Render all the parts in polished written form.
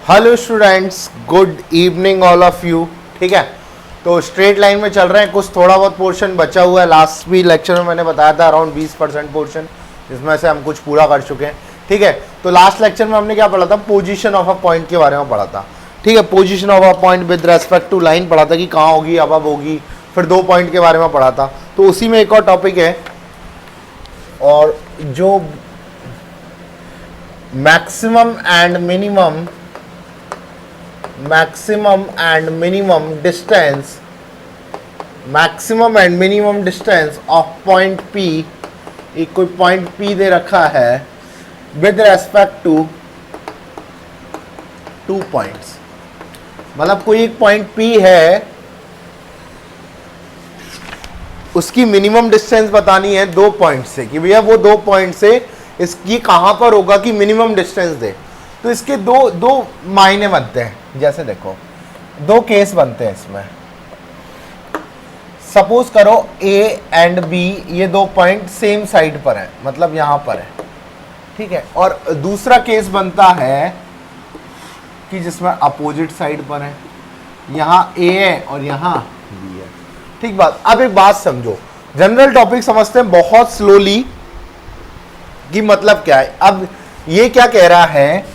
Hello students, good evening all of you. ठीक है, तो स्ट्रेट लाइन में चल रहे हैं। कुछ थोड़ा बहुत पोर्शन बचा हुआ है। लास्ट भी लेक्चर में मैंने बताया था अराउंड 20% पोर्शन, जिसमें से हम कुछ पूरा कर चुके हैं। ठीक है, तो लास्ट लेक्चर में हमने क्या पढ़ा था? पोजीशन ऑफ अ पॉइंट के बारे में पढ़ा था। ठीक है, position of a point with respect to line पढ़ा था कि कहाँ होगी, अब होगी। फिर 2 पॉइंट के बारे में पढ़ा था। तो उसी में एक और टॉपिक है, और जो maximum and minimum distance of point P। एक कोई पॉइंट P दे रखा है विद रेस्पेक्ट टू 2 पॉइंट्स। मतलब कोई एक पॉइंट P है, उसकी मिनिमम डिस्टेंस बतानी है 2 पॉइंट से, कि भैया वो 2 पॉइंट से इसकी कहां पर होगा कि मिनिमम डिस्टेंस दे। तो इसके दो मायने बनते हैं। जैसे देखो, 2 केस बनते हैं इसमें। सपोज करो A एंड B ये 2 पॉइंट सेम साइड पर है, मतलब यहां पर है। ठीक है, और दूसरा केस बनता है कि जिसमें अपोजिट साइड पर है, यहां A है और यहां B है। ठीक बात। अब एक बात समझो, जनरल टॉपिक समझते हैं बहुत स्लोली कि मतलब क्या है। अब ये क्या कह रहा है,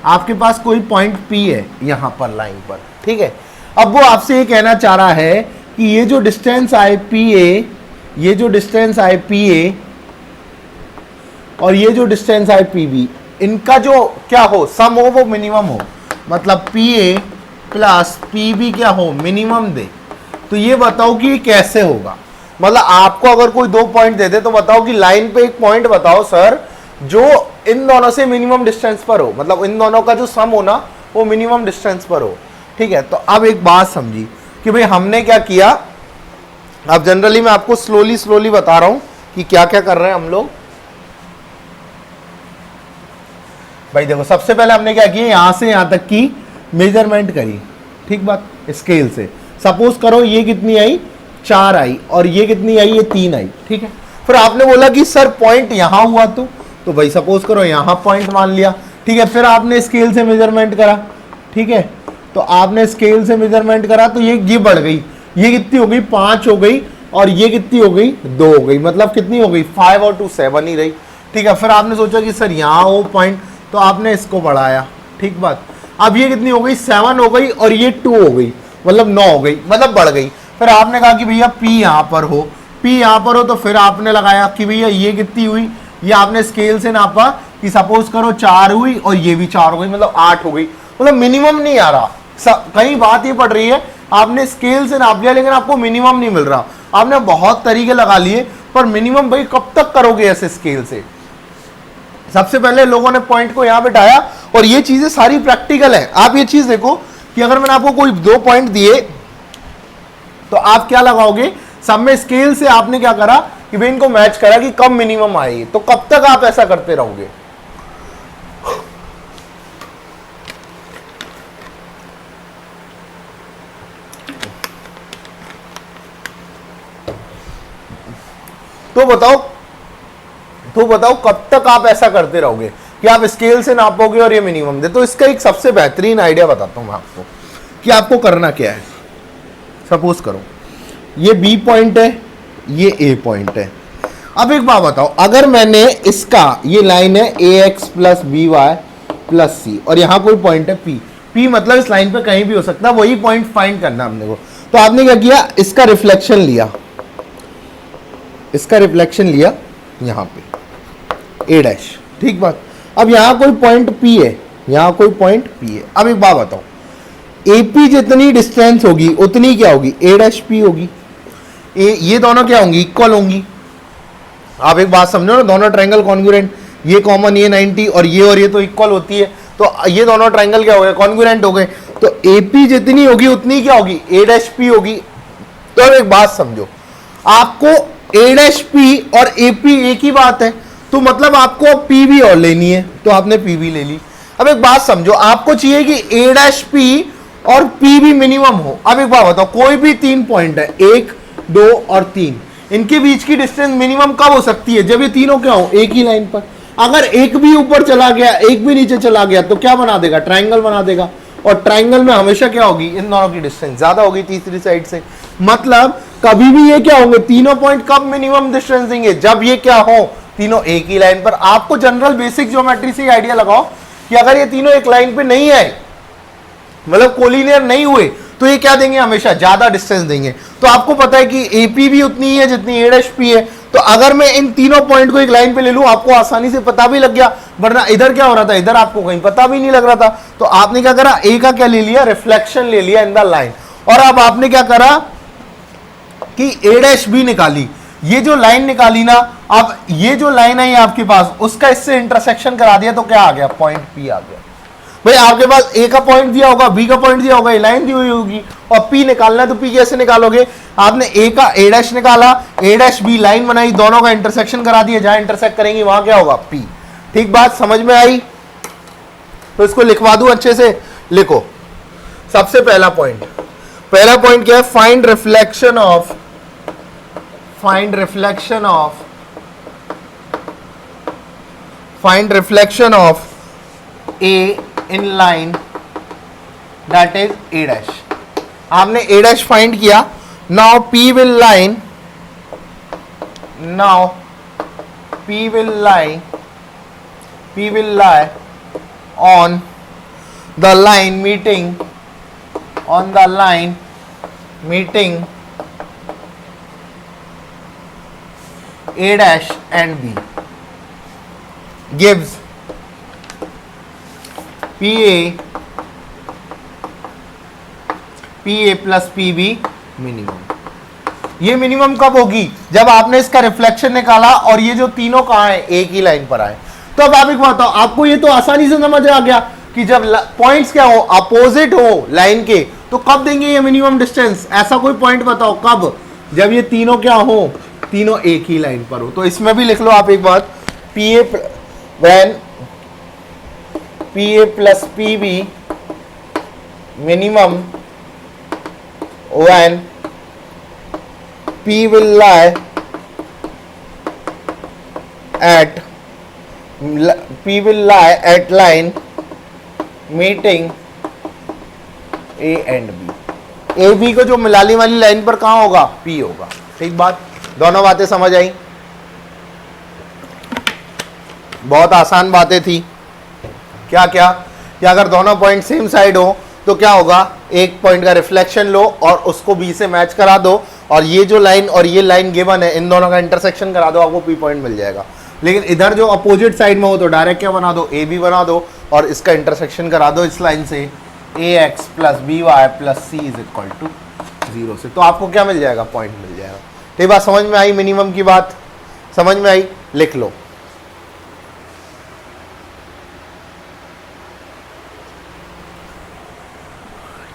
आपके पास कोई पॉइंट P है यहां पर लाइन पर। ठीक है, अब वो आपसे ये कहना चाह रहा है कि ये जो डिस्टेंस आए PA, ये जो डिस्टेंस आए PA और ये जो डिस्टेंस आए PB, इनका जो क्या हो, सम हो, वो मिनिमम हो। मतलब PA प्लस PB क्या हो, मिनिमम दे। तो ये बताओ कि ये कैसे होगा। मतलब आपको अगर कोई 2 पॉइंट दे दे तो बताओ कि लाइन पे एक पॉइंट बताओ सर जो इन दोनों से मिनिमम डिस्टेंस पर हो, मतलब इन दोनों का जो सम हो ना वो मिनिमम डिस्टेंस पर हो। ठीक है, तो अब एक बात समझी कि भाई हमने क्या किया। अब जनरली मैं आपको स्लोली बता रहा हूं कि क्या क्या कर रहे हैं हम लोग। भाई देखो, सबसे पहले हमने क्या किया, यहां से यहां तक की मेजरमेंट करी। ठीक बात, स्केल से। सपोज करो ये कितनी आई, 4 आई, और ये कितनी आई, ये 3 आई। ठीक है, फिर आपने बोला कि सर पॉइंट यहां हुआ तो भाई सपोज करो यहां पॉइंट मान लिया। ठीक है, फिर आपने स्केल से मेजरमेंट करा। ठीक है, तो आपने स्केल से मेजरमेंट करा तो ये बढ़ गई, ये कितनी हो गई, 5 हो गई, और ये कितनी हो गई, 2 हो गई। मतलब कितनी हो गई, 5 और 2 7 ही रही। ठीक है, फिर आपने सोचा कि सर यहां हो पॉइंट, तो आपने इसको बढ़ाया। ठीक बात। अब ये कितनी हो गई, 7 हो गई, और ये 2 हो गई, मतलब 9 हो गई, मतलब बढ़ गई। फिर आपने कहा कि भैया P यहां पर हो, P यहां पर हो, तो फिर आपने लगाया कि भैया ये कितनी हुई, ये आपने स्केल से नापा कि सपोज करो 4 हुई और ये भी 4 हो गई, मतलब 8 हो गई। मतलब मिनिमम नहीं आ रहा। कहीं बात ये पड़ रही है, आपने स्केल से नाप लिया लेकिन आपको मिनिमम नहीं मिल रहा। आपने बहुत तरीके लगा लिए, पर मिनिमम भाई कब तक करोगे ऐसे स्केल से। सबसे पहले लोगों ने पॉइंट को यहां बिठाया, और ये चीजें सारी प्रैक्टिकल है। आप ये चीज देखो कि अगर मैंने आपको कोई 2 पॉइंट दिए तो आप क्या लगाओगे, सब में स्केल से आपने क्या करा कि भाई इनको मैच करा कि कब मिनिमम आए। तो कब तक आप ऐसा करते रहोगे। तो बताओ कब तक आप ऐसा करते रहोगे कि आप स्केल से नापोगे और ये मिनिमम दे। तो इसका एक सबसे बेहतरीन आइडिया बताता हूं मैं आपको कि आपको करना क्या है। सपोज करो ये B पॉइंट है, ये A पॉइंट है। अब एक बात बताओ, अगर मैंने इसका, ये लाइन है AX plus BY plus C, और यहां कोई पॉइंट है P मतलब इस लाइन पे कहीं भी हो सकता है, वही पॉइंट फाइंड करना हमने को। तो आपने क्या किया, इसका रिफ्लेक्शन लिया यहां पे A डैश। ठीक बात। अब यहां कोई पॉइंट P है, अब एक बात बताओ, AP जितनी डिस्टेंस होगी उतनी क्या होगी, A डैश P होगी। ये दोनों क्या होंगी, इक्वल होंगी। आप एक बात समझो ना, दोनों ट्रायंगल कॉन्ग्रुएंट, ये कॉमन, ये 90, और ये तो इक्वल होती है। तो ये दोनों ट्रायंगल क्या हो गए, कॉन्ग्रुएंट हो गए। तो AP जितनी होगी उतनी क्या होगी, A डैश P होगी। तो अब एक बात समझो, आपको A डैश P और AP एक ही बात है, तो मतलब आपको अब P भी और लेनी है, तो आपने P भी ले ली। अब एक बात समझो, आपको चाहिए कि A डैश P और P भी मिनिमम हो। अब एक बात बताओ, कोई भी 3 पॉइंट है, 1 2 और 3, इनके बीच की डिस्टेंस मिनिमम कब हो सकती है, जब ये तीनों क्या हो, एक ही लाइन पर। अगर एक भी ऊपर चला गया एक भी नीचे चला गया तो क्या बना देगा, ट्राइंगल बना देगा। और ट्राइंगल में हमेशा क्या होगी, इन दोनों की डिस्टेंस ज्यादा होगी तीसरी साइड से। मतलब कभी भी ये क्या होंगे, तीनों पॉइंट कब मिनिमम डिस्टेंस देंगे, जब ये क्या हो, तीनों एक ही लाइन पर। आपको जनरल बेसिक ज्योमेट्री से आइडिया लगाओ कि अगर ये तीनों एक लाइन पे नहीं आए, मतलब कोलिनियर नहीं हुए, तो ये क्या देंगे, हमेशा ज्यादा डिस्टेंस देंगे। तो आपको पता है कि एपी भी उतनी ही है जितनी ए डैश पी है। तो अगर मैं इन तीनों पॉइंट को एक लाइन पे ले लूं, आपको आसानी से पता भी लग गया, वरना इधर क्या हो रहा था, इधर आपको कहीं पता भी नहीं लग रहा था। तो आपने क्या करा, ए का क्या ले लिया, रिफ्लेक्शन ले लिया इन द लाइन। और अब आपने क्या करा कि ए डैश बी निकाली, ये जो लाइन निकाली ना, अब ये जो लाइन है आपके पास, उसका इससे इंटरसेक्शन करा दिया, तो क्या आ गया, पॉइंट पी आ गया। भाई आपके पास ए का पॉइंट दिया होगा, बी का पॉइंट दिया होगा, लाइन दी हुई होगी, और पी निकालना है, तो पी कैसे निकालोगे, आपने ए का ए डैश निकाला, ए डैश बी लाइन बनाई, दोनों का इंटरसेक्शन करा दिया, जहां इंटरसेक्ट करेंगी वहां क्या होगा, पी। ठीक बात समझ में आई। तो इसको लिखवा दूं अच्छे से, लिखो। सबसे पहला पॉइंट क्या है, find reflection of A in line that is a dash. आपने ए डैश फाइंड किया। Now P will lie on the line meeting A dash and B gives PA plus PB minimum. ये मिनिमम कब होगी, जब आपने इसका रिफ्लेक्शन निकाला और ये जो तीनों कहां है, एक ही लाइन पर आए। तो अब आप एक बात बताओ, आपको ये तो आसानी से समझ आ गया कि जब पॉइंट्स क्या हो, अपोजिट हो लाइन के, तो कब देंगे ये मिनिमम डिस्टेंस। ऐसा कोई पॉइंट बताओ कब, जब ये तीनों क्या हो, तीनों एक ही लाइन पर हो। तो इसमें भी लिख लो आप एक बात, when PA plus PB minimum when P will lie at line meeting A and B। A B को जो मिलाने वाली लाइन पर कहां होगा, P होगा। ठीक बात, दोनों बातें समझ आई, बहुत आसान बातें थी। क्या क्या कि अगर दोनों पॉइंट सेम साइड हो तो क्या होगा, एक पॉइंट का रिफ्लेक्शन लो और उसको बी से मैच करा दो, और ये जो लाइन और ये लाइन गिवन है, इन दोनों का इंटरसेक्शन करा दो, आपको पी पॉइंट मिल जाएगा। लेकिन इधर जो अपोजिट साइड में हो तो डायरेक्ट क्या बना दो, ए बी बना दो, और इसका इंटरसेक्शन करा दो इस लाइन से, a x plus B Y plus C is equal to 0 से। तो आपको क्या मिल जाएगा, पॉइंट मिल जाएगा। ठीक बात समझ में आई, मिनिमम की बात समझ में आई, लिख लो।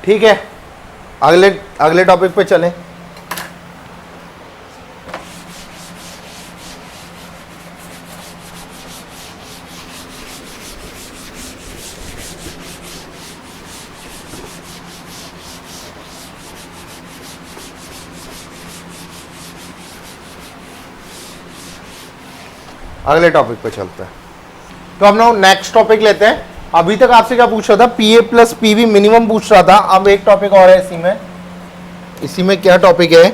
ठीक है, अगले टॉपिक पे चलें। अगले टॉपिक पे चलते हैं। तो हम लोग नेक्स्ट टॉपिक लेते हैं। अभी तक आपसे क्या पूछ रहा था, PA प्लस PB मिनिमम पूछ रहा था। अब एक टॉपिक और है इसी में क्या टॉपिक है,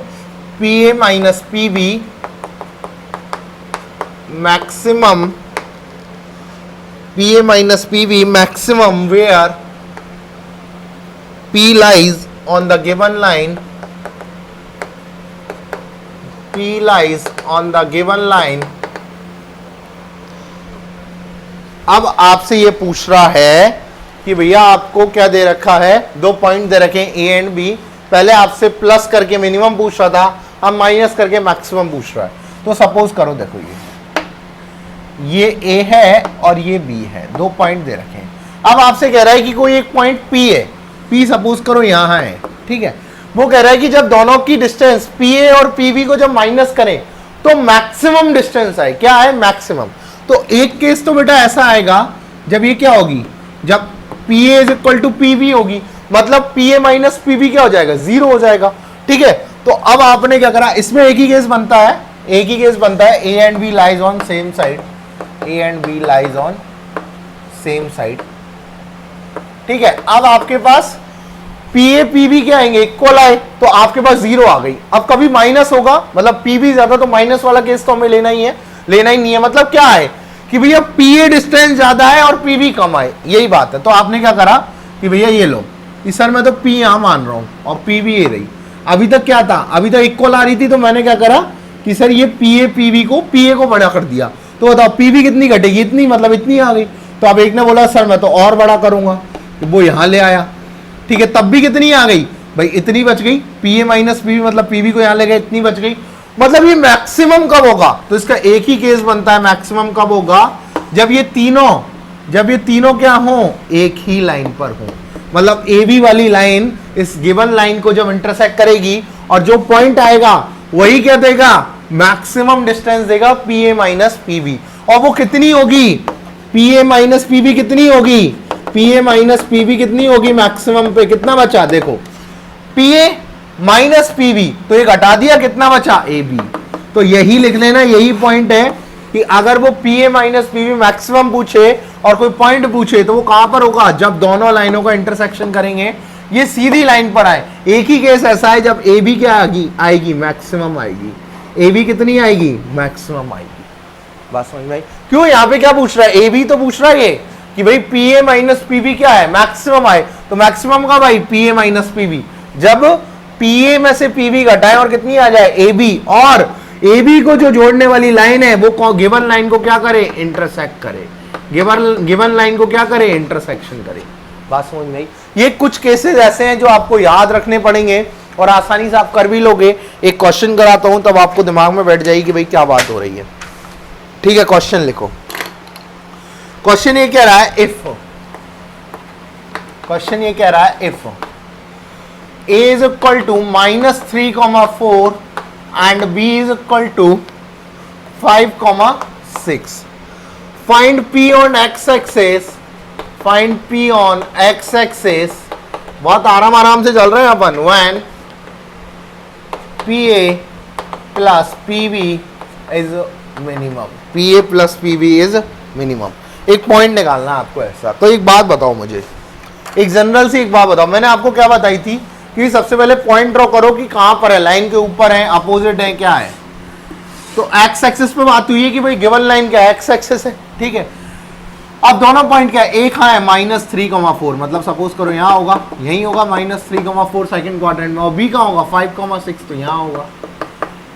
PA minus PB maximum, PA minus PB maximum where P lies on the given line, P lies on the given line। अब आपसे ये पूछ रहा है कि भैया आपको क्या दे रखा है, दो पॉइंट दे रखे हैं A एंड B। पहले आपसे प्लस करके मिनिमम पूछ रहा था, अब माइनस करके मैक्सिमम पूछ रहा है। तो सपोज करो, देखो ये A है और ये B है, दो पॉइंट दे रखे हैं। अब आपसे कह रहा है कि कोई एक पॉइंट P है, P सपोज करो यहाँ है, ठीक है। वो कह रहा है कि जब दोनों की डिस्टेंस PA और PB को जब माइनस करें तो मैक्सिमम डिस्टेंस आए। क्या है, मैक्सिमम। तो एक केस तो बेटा ऐसा आएगा जब ये क्या होगी, जब PA is equal to PB होगी, मतलब PA माइनस PB क्या हो जाएगा, 0 हो जाएगा। ठीक है, तो अब आपने क्या करा, इसमें एक ही केस बनता है, A and B lies on same side. A and B lies on same side. ठीक है, अब आपके पास पी ए पी बी क्या आएंगे, इक्वल आए, तो आपके पास जीरो आ गई। अब कभी माइनस होगा, मतलब पी बी ज्यादा, तो माइनस वाला केस तो हमें लेना ही है, लेना ही नहीं है। मतलब क्या है कि भैया पी ए डिस्टेंस ज्यादा है और पी बी कम आए, यही बात है। तो आपने क्या करा कि भैया ये लो, इस सर मैं तो पी यहां मान रहा हूं और पी बी ये रही। अभी तक क्या था, अभी तक इक्वल आ रही थी, तो मैंने क्या करा कि सर ये पी ए पी बी को, पी ए को बड़ा कर दिया। तो बताओ पी बी कितनी घटेगी, इतनी, मतलब इतनी आ गई। तो अब एक ने बोला सर मैं तो और बड़ा करूंगा, तो वो यहां ले आया। ठीक है, तब भी कितनी आ गई भाई, इतनी बच गई। P A minus P B मतलब पी बी को यहां ले गए, इतनी बच गई। मतलब ये मैक्सिमम कब होगा, तो इसका एक ही केस बनता है, मैक्सिमम कब होगा, जब ये तीनों क्या हो, एक ही लाइन पर हो। मतलब ए बी वाली लाइन इस गिवन लाइन को जब इंटरसेक्ट करेगी और जो पॉइंट आएगा वही क्या देगा, मैक्सिमम डिस्टेंस देगा P A minus P B. और वो कितनी होगी, P A minus P B कितनी होगी, P A minus P B कितनी होगी, मैक्सिमम पे कितना बचा, देखो P A minus P B, तो ये घटा दिया, कितना बचा, ए बी। तो यही लिख लेना, यही पॉइंट है कि अगर वो P A minus P B maximum पूछे और कोई पॉइंट पूछे, तो वो कहां पर होगा, जब दोनों लाइनों का इंटरसेक्शन करेंगे, ये सीधी लाइन पर आए। एक ही केस ऐसा है जब ए बी क्या आएगी, मैक्सिमम आएगी। ए बी कितनी आएगी, मैक्सिमम आएगी। बात समझ में आई? क्यों यहां पे क्या पूछ रहा है, ए बी तो पूछ रहा है ये कि भाई P A minus P B क्या है, मैक्सिमम आए। तो मैक्सिमम का भाई P A minus P B, जब पी ए में से पी बी घटाए और कितनी आ जाए, ए बी, और ए बी को जो जोड़ने वाली लाइन है वो गिवन लाइन को क्या करे, इंटरसेक्ट करे। गिवन लाइन को क्या करे, इंटरसेक्शन करे। बात समझ में आई? ये कुछ केसेस ऐसे हैं जो आपको याद रखने पड़ेंगे और आसानी से आप कर भी लोगे। एक क्वेश्चन कराता हूं तब आपको दिमाग में बैठ जाएगी कि भाई क्या बात हो रही है। ठीक है, क्वेश्चन लिखो। क्वेश्चन ये कह रहा है इफ, क्वेश्चन ये कह रहा है if a is equal to -3,4 and b is equal to 5,6, find p on x axis, find p on x axis। बहुत आराम से चल रहे हैं अपन। when pa plus pb is minimum, pa plus pb is minimum। एक point निकालना है आपको ऐसा। तो एक बात बताओ मुझे, एक जनरल सी एक बात बताओ। मैंने आपको क्या बताई थी कि सबसे पहले पॉइंट ड्रॉ करो कि कहां पर है, लाइन के ऊपर है, अपोजिट है, क्या है। तो एक्स एक्सिस पे बात हुई है कि भाई गिवन लाइन क्या है, एक्स एक्सिस है। ठीक है, अब दोनों पॉइंट क्या है, एक कहां है, -3,4, मतलब सपोज करो यहां होगा, यही होगा -3,4 सेकंड क्वाड्रेंट में, और बी कहां होगा 5,6, तो यहां होगा।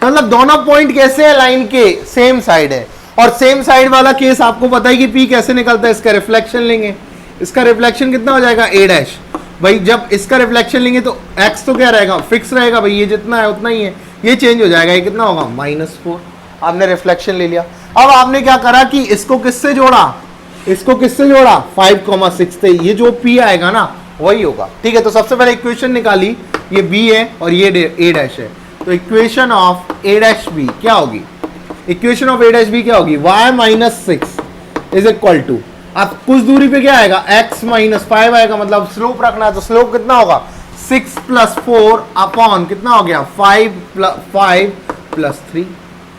मतलब दोनों पॉइंट कैसे है, लाइन के सेम साइड है। और सेम साइड वाला केस आपको पता है कि पी कैसे निकलता है, इसका रिफ्लेक्शन लेंगे, इसका रिफ्लेक्शन कितना हो जाएगा, ए डैश। भाई जब इसका रिफ्लेक्शन लेंगे तो x तो क्या रहेगा, फिक्स रहेगा भाई, ये जितना है उतना ही है, ये चेंज हो जाएगा, ये कितना होगा, -4। आपने रिफ्लेक्शन ले लिया। अब आपने क्या करा कि इसको किससे जोड़ा, इसको किससे जोड़ा, 5,6 से। ये जो p आएगा ना वही होगा। ठीक है, तो सबसे पहले इक्वेशन निकाली, ये b है और ये a डैश है। तो equation of a dash b क्या होगी, equation of a dash b क्या होगी, y-6 इज इक्वल टू, अब कुछ दूरी पे क्या आएगा, x - 5 आएगा, मतलब स्लोप रखना है। तो स्लोप कितना होगा, 6 + 4 अपॉन कितना हो गया, 5 + 3।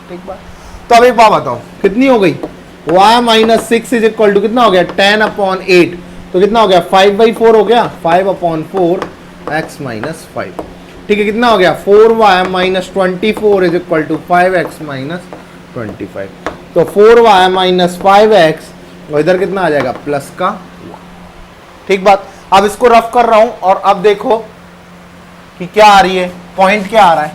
ठीक बात। तो अब एक बात बताओ कितनी हो गई, y-6 इज इक्वल टू कितना हो गया, 10/8। तो कितना हो गया, 5/4 हो गया, 5/4 x - 5। ठीक है, कितना हो गया, 4y - 24 is equal to 5x - 25। तो 4y - 5x, और इधर कितना आ जाएगा, प्लस का 1। ठीक बात। अब इसको रफ कर रहा हूं और अब देखो कि क्या आ रही है, पॉइंट क्या आ रहा है।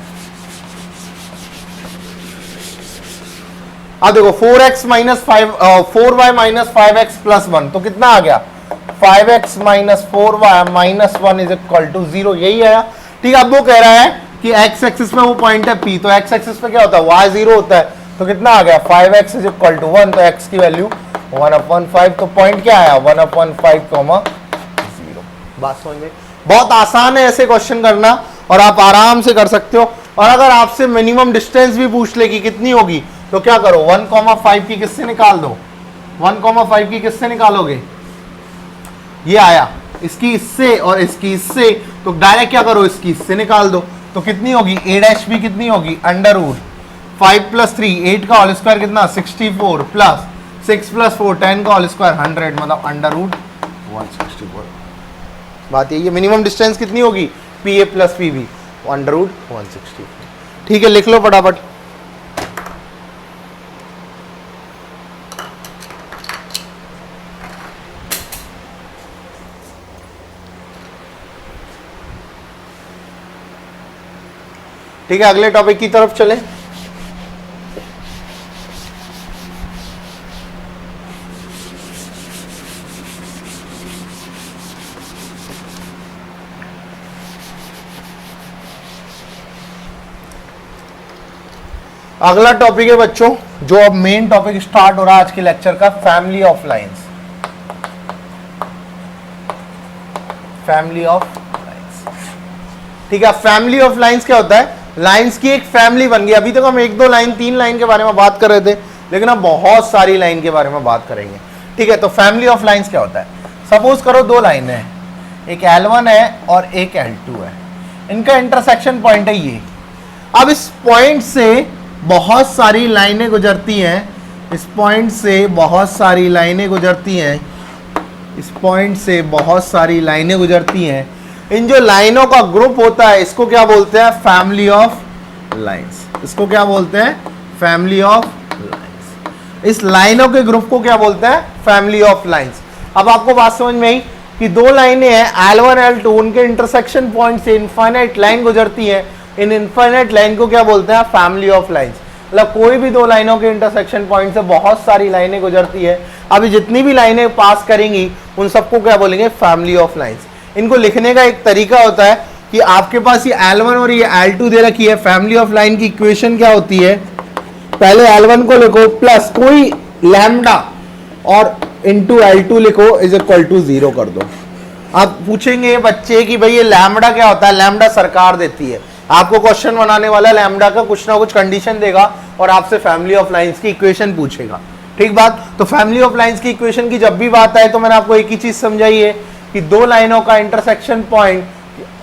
अब देखो 4y - 5x + 1, तो कितना आ गया, 5x - 4y - 1 is equal to 0, यही आया। ठीक है, अब वो कह रहा है कि x एक्सिस में वो पॉइंट है p, तो x एक्सिस पे क्या होता है, y 0 होता है। तो कितना आ गया, 5x इज इक्वल टू 1, तो x की वैल्यू 1/5। तो पॉइंट क्या आया, 1/5, 0। बात समझ में? बहुत आसान है ऐसे क्वेश्चन करना और आप आराम से कर सकते हो। और अगर आपसे मिनिमम डिस्टेंस भी पूछ ले कि कितनी होगी, तो क्या करो, 1,5 की किससे निकाल दो, 1,5 की किससे निकालोगे, ये आया, इसकी इससे और इसकी इससे, तो डायरेक्ट क्या करो, इसकी इससे निकाल दो। तो कितनी होगी, a डैश भी कितनी होगी, √5 + 3, 8 का होल स्क्वायर कितना, 64 प्लस 6 + 4 10 का होल स्क्वायर 100 मतलब √164। बात यही है, मिनिमम डिस्टेंस कितनी होगी PA + PB √164। ठीक है, लिख लो फटाफट। ठीक है, अगले टॉपिक की तरफ चलें। अगला टॉपिक है बच्चों, जो अब मेन टॉपिक स्टार्ट हो रहा है आज के लेक्चर का, family of lines. Family of lines, ठीक है। फैमिली ऑफ लाइंस क्या होता है? लाइंस की एक फैमिली बन गई। अभी तक हम 1 2 लाइन 3 लाइन के बारे में बात कर रहे थे, लेकिन अब बहुत सारी लाइन के बारे में बात करेंगे। ठीक है, तो फैमिली ऑफ लाइंस क्या होता है? सपोज करो 2 लाइन है, एक L1 है और एक L2 है, इनका इंटरसेक्शन पॉइंट है ये। अब इस पॉइंट से बहुत सारी लाइनें गुजरती हैं, इस पॉइंट से बहुत सारी लाइनें गुजरती हैं, इस पॉइंट से बहुत सारी लाइनें गुजरती हैं। इन जो लाइनों का ग्रुप होता है इसको क्या बोलते हैं? Family of lines. इसको क्या बोलते हैं? Family of lines. इस लाइनों के ग्रुप को क्या बोलते हैं? Family of lines. अब आपको बात समझ में आई कि 2 लाइनें हैं L1 L2, उनके इंटरसेक्शन पॉइंट से इनफाइनाइट लाइन गुजरती है। इन इनफाइनाइट लाइन को क्या बोलते हैं? Family of lines. मतलब कोई भी 2 लाइनों के इंटरसेक्शन पॉइंट से बहुत सारी लाइनें गुजरती है। अभी जितनी भी लाइनें पास करेंगी उन सबको क्या बोलेंगे? Family of lines. इनको लिखने का एक तरीका होता है कि आपके पास ये L1 और ये L2 दे रखी है। फैमिली ऑफ लाइन की इक्वेशन क्या होती है? पहले L1 को लिखो प्लस कोई लैम्डा और इंटू L2 लिखो = 0 कर दो। आप पूछेंगे बच्चे कि भाई ये लैम्डा क्या होता है? लैम्डा सरकार देती है। आपको क्वेश्चन बनाने वाला लैम्डा का कुछ ना कुछ कंडीशन देगा और आपसे फैमिली ऑफ लाइंस की इक्वेशन पूछेगा। ठीक बात। तो फैमिली ऑफ लाइंस की इक्वेशन की जब भी बात आए तो मैंने आपको एक ही चीज समझाई है कि 2 लाइनों का इंटरसेक्शन पॉइंट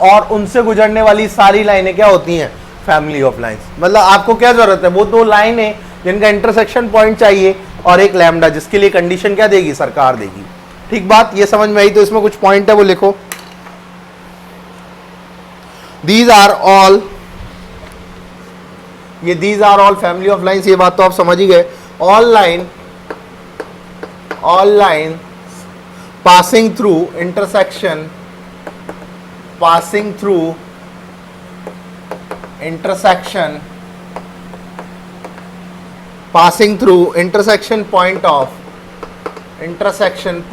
और उनसे गुजरने वाली सारी लाइनें क्या होती हैं? Family of lines. मतलब आपको क्या जरूरत है? वो 2 लाइनें जिनका इंटरसेक्शन पॉइंट चाहिए और एक लैम्डा जिसके लिए कंडीशन क्या देगी? सरकार देगी। ठीक बात, ये समझ में आई? तो इसमें कुछ पॉइंट है वो लिखो। These are all, ये these are all family of lines, ये बात तो आप समझ ही गए। all line passing through intersection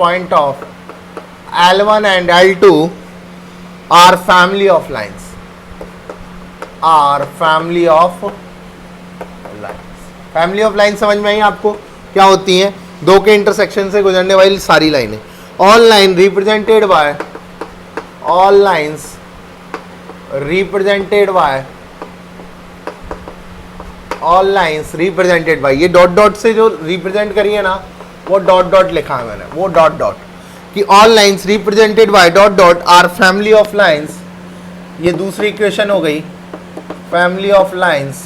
point of L1 and L2 are family of lines. Family of line समझ में आई आपको? क्या होती हैं? 2 के इंटरसेक्शन से गुजरने वाली सारी लाइनें। ऑल लाइन रिप्रेजेंटेड बाय ये डॉट डॉट से जो रिप्रेजेंट करिए ना, वो डॉट डॉट लिखा है मैंने, वो डॉट डॉट कि all lines represented by dot dot are family of lines. ये दूसरी इक्वेशन हो गई, फैमिली ऑफ लाइंस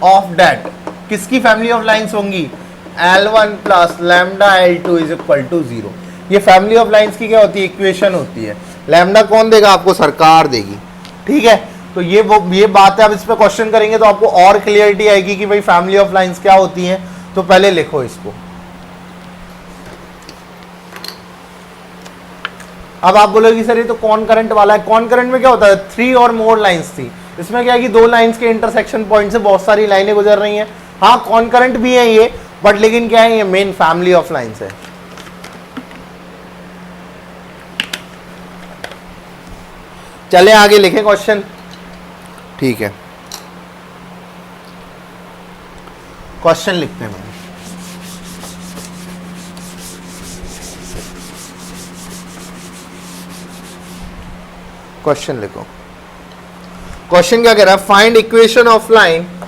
ऑफ डेट। किसकी फैमिली ऑफ लाइंस होंगी? L1 plus lambda L2 = 0। ये फैमिली ऑफ लाइंस की क्या होती है? इक्वेशन होती है। लैम्डा कौन देगा आपको? सरकार देगी। ठीक है, तो ये बात है। अब इस पे क्वेश्चन करेंगे तो आपको और क्लियरिटी आएगी कि भाई फैमिली ऑफ लाइंस क्या होती हैं। तो पहले लिखो इसको। अब आप बोलोगे सर ये तो कौन करंट वाला है। कौन करंट में क्या होता है? 3 और मोर लाइंस थी। इसमें क्या है कि 2 लाइंस के इंटरसेक्शन पॉइंट से बहुत सारी लाइनें गुजर रही हैं। हाँ, कौन करंट भी है ये, बट लेकिन क्या है, ये मेन फैमिली ऑफ लाइंस है। चले आगे लिखे क्वेश्चन। ठीक है, क्वेश्चन लिखते हैं। क्वेश्चन लिखो। क्वेश्चन क्या कह रहा है? Find equation of line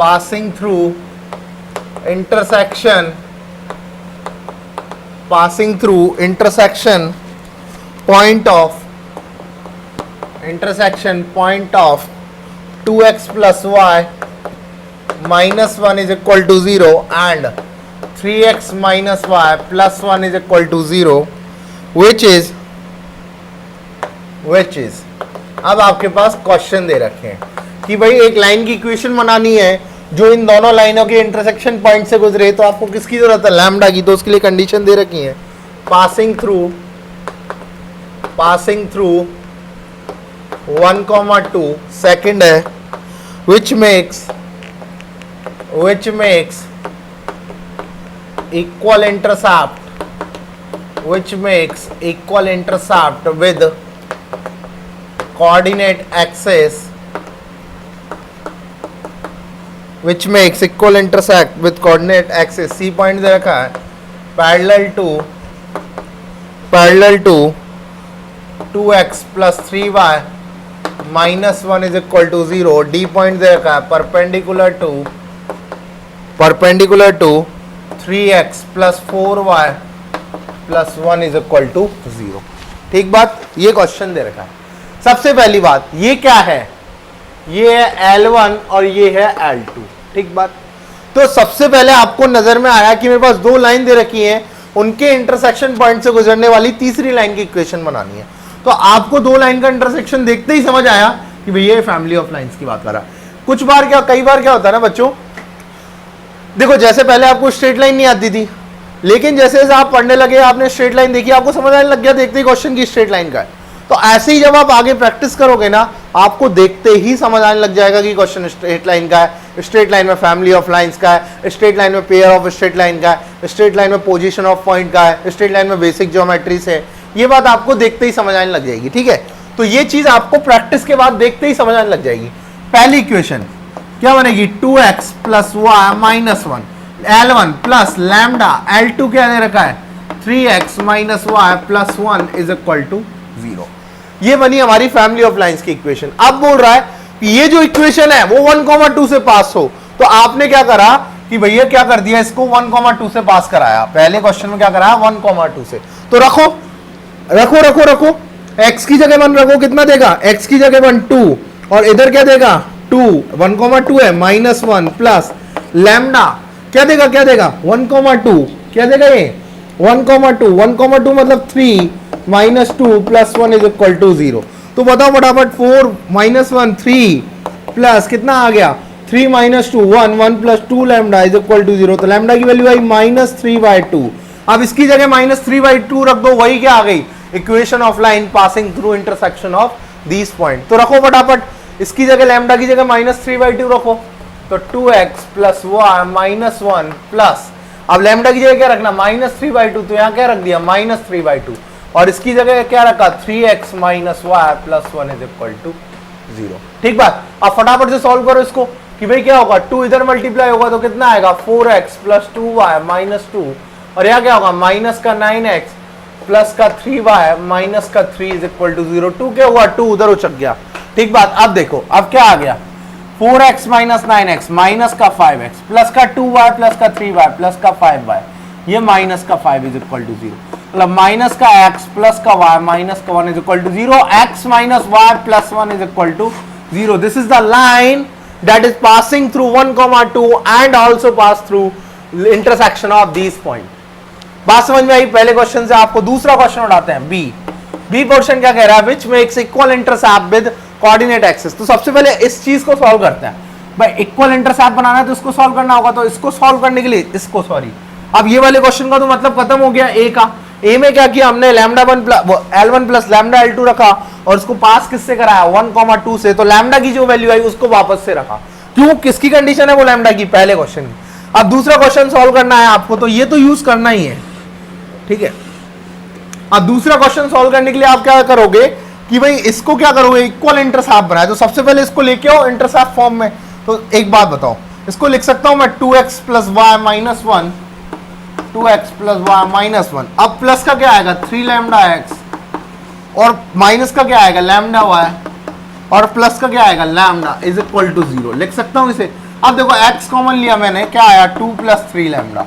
passing through intersection passing through intersection point of 2x plus y minus 1 is equal to 0 and 3x minus y plus 1 is equal to 0, which is अब आपके पास question दे रखे हैं कि भाई एक लाइन की equation बनानी है जो इन दोनों लाइनों के इंटरसेक्शन पॉइंट से गुजरे, तो आपको किसकी जरूरत है? लैम्डा की। तो उसके लिए कंडीशन दे रखी है पासिंग थ्रू 1,2, सेकंड है which makes equal intercept with coordinate axis C point दे रखा है parallel to 2x plus 3y minus 1 is equal to 0, D point दे रखा है perpendicular to 3x plus 4y plus 1 is equal to 0। ठीक बात, ये क्वेश्चन दे रखा है। सबसे पहली बात, ये क्या है? ये है L1 और ये है L2। ठीक बात, तो सबसे पहले आपको नजर में आया कि मेरे पास दो लाइन दे रखी हैं, उनके इंटरसेक्शन पॉइंट से गुजरने वाली तीसरी लाइन की इक्वेशन बनानी है। तो आपको दो लाइन का इंटरसेक्शन देखते ही समझ आया कि भैया ये फैमिली ऑफ लाइंस की बात कर रहा है। कई बार क्या होता है ना बच्चों, देखो जैसे पहले आपको स्ट्रेट लाइन नहीं आती थी, लेकिन जैसे आप पढ़ने लगे आपने स्ट्रेट लाइन देखी, आपको समझ आने लग गया देखते ही क्वेश्चन की स्ट्रेट लाइन का है। तो ऐसे ही जब आप आगे प्रैक्टिस करोगे ना, आपको देखते ही समझ आने लग जाएगा कि क्वेश्चन स्ट्रेट लाइन का है, स्ट्रेट लाइन में फैमिली ऑफ लाइंस का है, स्ट्रेट लाइन में पेयर ऑफ स्ट्रेट लाइन का है, स्ट्रेट लाइन में पोजीशन ऑफ पॉइंट का है, स्ट्रेट लाइन में बेसिक ज्योमेट्री से। ये बात आपको देखते ही समझ आने लग जाएगी। ठीक है, तो ये चीज आपको प्रैक्टिस के बाद देखते ही समझ आने लग जाएगी। पहली इक्वेशन क्या बनेगी? 2x plus y minus 1, L1 plus lambda, L2 क्या दे रखा है? 3x minus y plus 1 is equal to 0। ये बनी हमारी फैमिली ऑफ लाइंस की इक्वेशन। अब बोल रहा है कि ये जो इक्वेशन है वो 1,2 से पास हो, तो आपने क्या करा कि भैया क्या कर दिया, इसको 1,2 से पास कराया। पहले क्वेश्चन में क्या कराया? 1,2 से। तो रखो x की जगह 1 रखो, कितना देगा? x की जगह 1 2, और इधर क्या देगा? 2, 1,2 है, -1 प्लस लैम्डा क्या देगा 1,2 क्या देगा ये 1,2 मतलब 3 -2 प्लस 1 इज इक्वल टू 0। तो बताओ फटाफट, 4 -1 3 प्लस कितना आ गया 3 -2 1 1 plus 2 lambda is equal to 0। तो लैम्डा की वैल्यू आई -3/2। अब इसकी जगह -3/2 रख दो, वही क्या आ गई? Equation of line passing through intersection of these point. तो रखो फटाफट, इसकी जगह लैम्डा की जगह -3/2 रखो, तो 2x प्लस y -1 प्लस, अब लैम्डा की जगह क्या रखना? -3/2, तो यहाँ क्या रख दिया? -3/2, और इसकी जगह क्या रखा? 3x minus Y plus 1 is equal to 0। ठीक बात, अब फटाफट से सॉल्व करो इसको कि भाई क्या होगा, 2 इधर मल्टीप्लाई होगा तो कितना आएगा? 4x प्लस 2y माइनस 2, और यहाँ क्या होगा? माइनस का 9x प्लस का 3y माइनस का 3 इज इक्वल टू 0। 2 क्या हुआ? 2 उधर उचक गया। ठीक बात, अब देखो अब क्या आ गया? 4x माइनस 9x माइनस का 5x प्लस का 2y प्लस का 3y प्लस का 5y, ये माइनस का 5 इज इक्वल टू 0। मतलब माइनस का x प्लस का y माइनस का 1 is equal to 0। x minus y plus 1 is equal to 0। This is the line that is passing through 1,2 and also pass through intersection of these point। बात समझ में आई? पहले question से आपको दूसरा question उठाते हैं। बी पोर्शन क्या कह रहा है? which makes equal intercept with coordinate axis। तो सबसे पहले इस चीज को सॉल्व करते हैं। भाई इक्वल इंटरसेप्ट बनाना है तो इसको सॉल्व करना होगा, तो इसको सॉल्व करने के लिए इसको अब ये वाले क्वेश्चन का तो मतलब खत्म हो गया। ए का, ए में क्या किया हमने? Lambda 1 L1 plus lambda L2 रखा, और उसको पास किससे कराया? 1,2 से। तो लैम्डा की जो वैल्यू आई उसको वापस से रखा। क्यों? किसकी कंडीशन है वो? लैम्डा की, पहले क्वेश्चन की। अब दूसरा क्वेश्चन सॉल्व करना है आपको, तो ये तो यूज करना ही है। ठीक है, अब दूसरा क्वेश्चन सॉल्व करने के लिए आप क्या करोगे कि भाई इसको क्या करोगे? इक्वल इंटरसेप्ट बनाए, तो सबसे पहले इसको लेके आओ इंटरसेप्ट फॉर्म में। तो एक बात बताओ, इसको लिख सकता हूं मैं 2x plus Y minus 1, 2x plus Y minus 1। अब प्लस का क्या आएगा? 3 लैम्डा x, और माइनस का क्या आएगा? लैम्डा y, और प्लस का क्या आएगा? Lambda is equal to 0। लिख सकता हूं इसे। अब देखो x कॉमन लिया मैंने, क्या आया? 2 प्लस 3 लैम्डा,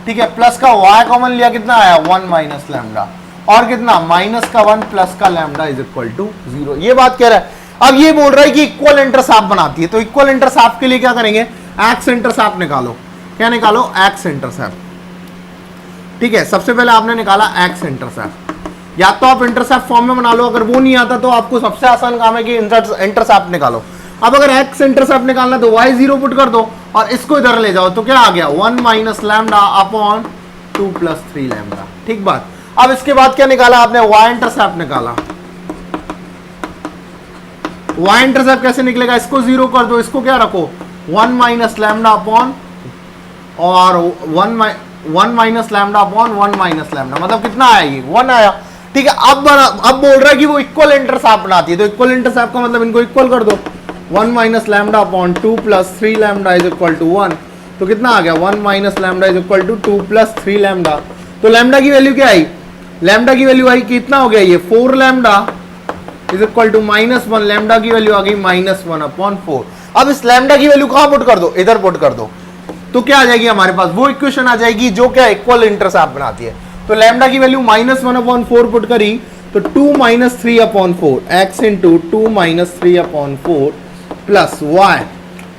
ठीक है, प्लस का y कॉमन लिया, कितना आया 1 माइनस लैम्डा, और कितना माइनस का 1 प्लस का लैम्डा इज इक्वल टू 0। ये बात कह रहा है। अब ये बोल रहा है कि इक्वल इंटरसेप्ट बनाती है, तो इक्वल इंटरसेप्ट के लिए क्या करेंगे, एक्स इंटरसेप्ट निकालो। क्या निकालो, एक्स इंटरसेप्ट। ठीक है, सबसे पहले आपने निकाला एक्स इंटरसेप्ट, या तो आप इंटरसेप्ट फॉर्म में बना लो, अगर वो नहीं आता तो आपको सबसे आसान काम है कि इंटरसेप्ट निकालो। अब अगर एक्स इंटरसेप्ट निकालना तो y 0 पुट कर दो और इसको इधर ले जाओ, तो क्या आ गया 1 minus lambda upon 2 plus 3 lambda. ठीक बात। अब इसके बाद क्या निकाला आपने, y इंटरसेप्ट निकाला। y इंटरसेप्ट कैसे निकलेगा, इसको 0 कर दो, इसको क्या रखो 1 माइनस लैम्डा अपॉन और 1 minus lambda upon 1 minus lambda, मतलब कितना आया, ये 1 आया। ठीक है, अब बोल रहा है कि वो इक्वल इंटरसेप्ट बनाती है, तो इक्वल इंटरसेप्ट का मतलब इनको इक्वल कर दो, 1 minus lambda upon 2 plus 3 lambda is equal to 1। तो कितना आ गया 1 minus lambda is equal to 2 plus 3 lambda. तो लैम्डा की वैल्यू क्या आई, लैम्डा की वैल्यू आई कितना हो गया, ये 4 lambda is equal to -1। Lambda की वैल्यू आ गई -1 अपॉन 4। अब इस लैम्डा की वैल्यू कहां पुट कर दो, इधर पुट कर दो, तो क्या आ जाएगी हमारे पास, वो इक्वेशन आ जाएगी जो क्या इक्वल इंटरसेप्ट बनाती है। तो लैम्डा की वैल्यू -1 अपॉन 4 पुट करी तो 2 minus 3 upon 4 X into 2 minus 3 upon 4 plus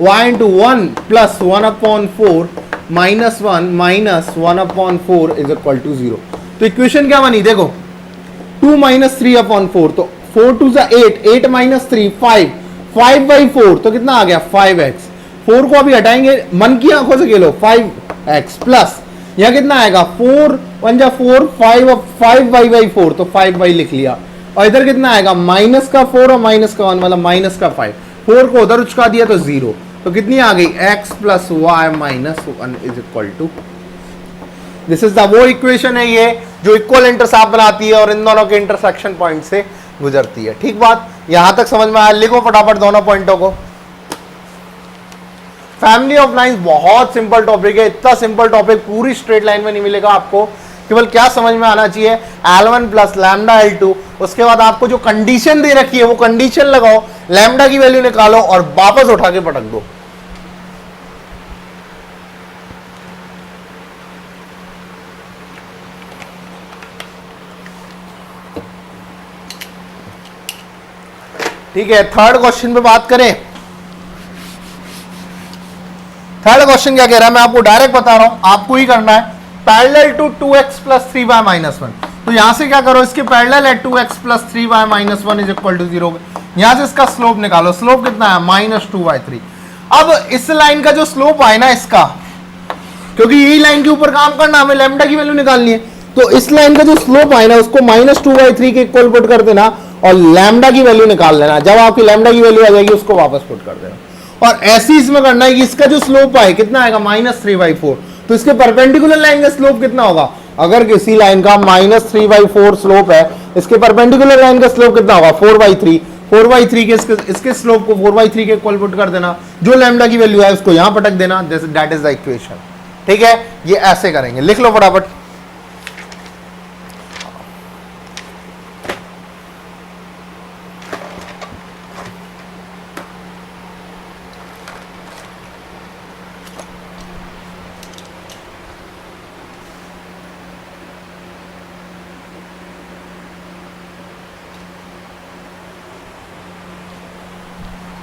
y into 1 plus 1 upon 4 -1 minus 1 upon 4 is equal to 0। तो इक्वेशन क्या बनी, देखो 2 माइनस 3 अपॉन 4, तो 4 2 जा 8, 8 माइनस 3 5, 5 बाई 4, तो कितना आ गया 5x। 4 को अभी हटाएंगे, मन की आंखों से खेलो, 5x प्लस यहां कितना आएगा 4 1 जा 4, 5 बाई 4, तो 5 बाई लिख लिया, और इधर कितना आएगा माइनस का 4 और माइनस का 1, मतलब माइनस का 5, 4 को उधर उचका दिया तो 0, तो कितनी आ गई x plus Y minus 1 is equal to, this is the वो इक्वेशन है ये जो इक्वल इंटरसेप्ट बनाती है और इन दोनों के इंटरसेक्शन पॉइंट से गुजरती है। ठीक बात, यहां तक समझ में आया, लिखो फटाफट दोनों पॉइंटों को। फैमिली ऑफ लाइंस बहुत सिंपल टॉपिक है, इतना सिंपल टॉपिक पूरी स्ट्रेट लाइन में नहीं मिलेगा आपको, केवल क्या समझ में आना चाहिए, L1 प्लस लैम्डा L2, उसके बाद आपको जो कंडीशन दे रखी है वो कंडीशन लगाओ, लैम्डा की वैल्यू निकालो और वापस उठा के पटक दो। ठीक है, थर्ड क्वेश्चन पे बात करें। थर्ड क्वेश्चन क्या कह रहा है, मैं आपको डायरेक्ट बता रहा हूं, आपको ही करना है, parallel to 2x plus 3y minus 1। तो यहां से क्या करो, इसके पैरेलल है 2x plus 3y minus 1 is equal to 0। यहां से इसका स्लोप निकालो, स्लोप कितना है -2y3। अब इस लाइन का जो स्लोप आए ना इसका, क्योंकि यही लाइन के ऊपर काम करना, हमें लैम्डा की वैल्यू निकालनी है, तो इस लाइन का जो स्लोप आए ना उसको -2y3 के इक्वल पुट कर देना और लैम्डा की वैल्यू निकाल लेना। जब आपकी लैम्डा की वैल्यू आ जाएगी उसको वापस पुट कर देना, और ऐसे इसमें करना है कि इसका जो स्लोप आए कितना आएगा -3/4, तो इसके परपेंडिकुलर लाइन का स्लोप कितना होगा, अगर किसी लाइन का -3/4 स्लोप है, इसके परपेंडिकुलर लाइन का स्लोप कितना होगा 4/3। 4/3 के इसके स्लोप को 4/3 के इक्वल पुट कर देना, जो लैम्डा की वैल्यू है उसको यहां पटक देना, दैट इज द इक्वेशन। ठीक है, ये ऐसे करेंगे, लिख लो फटाफट।